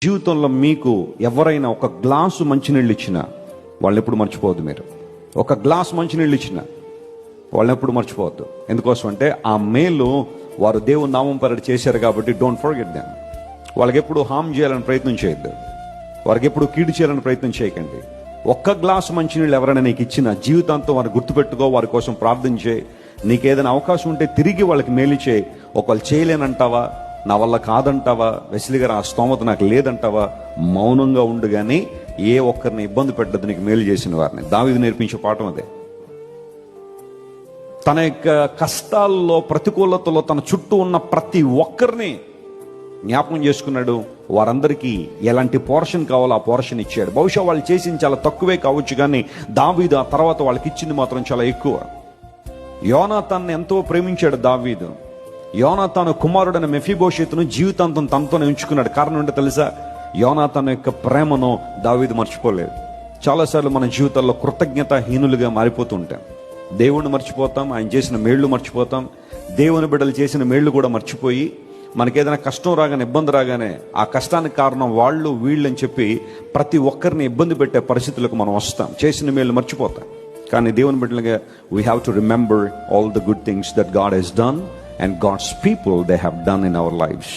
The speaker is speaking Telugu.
జీవితంలో మీకు ఎవరైనా ఒక గ్లాసు మంచినీళ్ళు ఇచ్చినా వాళ్ళని ఎప్పుడు మర్చిపోవద్దు. మీరు ఒక గ్లాసు మంచినీళ్ళు ఇచ్చినా వాళ్ళని ఎప్పుడు మర్చిపోవద్దు. ఎందుకోసం అంటే ఆ మేలు వారు దేవుని నామం పరడి చేశారు కాబట్టి డోంట్ ఫర్గెట్ దెమ్. వాళ్ళకి ఎప్పుడు హామ్ చేయాలని ప్రయత్నం చేయొద్దు, వారికి ఎప్పుడు కీడు చేయాలని ప్రయత్నం చేయకండి. ఒక్క గ్లాసు మంచినీళ్ళు ఎవరైనా నీకు ఇచ్చిన జీవితాంతం వారిని గుర్తుపెట్టుకో, వారి కోసం ప్రార్థన చేయి. నీకేదైనా అవకాశం ఉంటే తిరిగి వాళ్ళకి మేలు చేయి. ఒకళ్ళు చేయలేనంటావా, నా వల్ల కాదంటావా, వెసిలి గారు ఆ స్తోమత నాకు లేదంటావా, మౌనంగా ఉండు. కానీ ఏ ఒక్కరిని ఇబ్బంది పెట్టద్దు నీకు మేలు చేసిన వారిని. దావీదు నేర్పించే పాఠం అదే. తన యొక్క కష్టాల్లో, ప్రతికూలతలో తన చుట్టూ ఉన్న ప్రతి ఒక్కరిని జ్ఞాపకం చేసుకున్నాడు. వారందరికీ ఎలాంటి పోర్షన్ కావాలో ఆ పోర్షన్ ఇచ్చాడు. బహుశా వాళ్ళు చేసింది చాలా తక్కువే కావచ్చు, కానీ దావీదు ఆ తర్వాత వాళ్ళకి ఇచ్చింది మాత్రం చాలా ఎక్కువ. యోనాతాన్ని ఎంతో ప్రేమించాడు దావీదు. యోనాతాను కుమారుడైన మెఫీబోషెతును జీవితాంతం తనతోనే ఉంచుకున్నాడు. కారణం ఏంటో తెలుసా? యోనాతాను యొక్క ప్రేమను దావీదు మర్చిపోలేదు. చాలాసార్లు మన జీవితాల్లో కృతజ్ఞతాహీనులుగా మారిపోతూ ఉంటాం. దేవుణ్ణి మర్చిపోతాం, ఆయన చేసిన మేళ్లు మర్చిపోతాం, దేవుని బిడ్డలు చేసిన మేళ్లు కూడా మర్చిపోయి మనకేదైనా కష్టం రాగానే, ఇబ్బంది రాగానే ఆ కష్టానికి కారణం వాళ్ళు వీళ్ళు అని చెప్పి ప్రతి ఒక్కరిని ఇబ్బంది పెట్టే పరిస్థితులకు మనం వస్తాం. చేసిన మేళ్లు మర్చిపోతాం. కానీ దేవుని బిడ్డలుగా we have to remember all the good things that God has done and God's people they have done in our lives.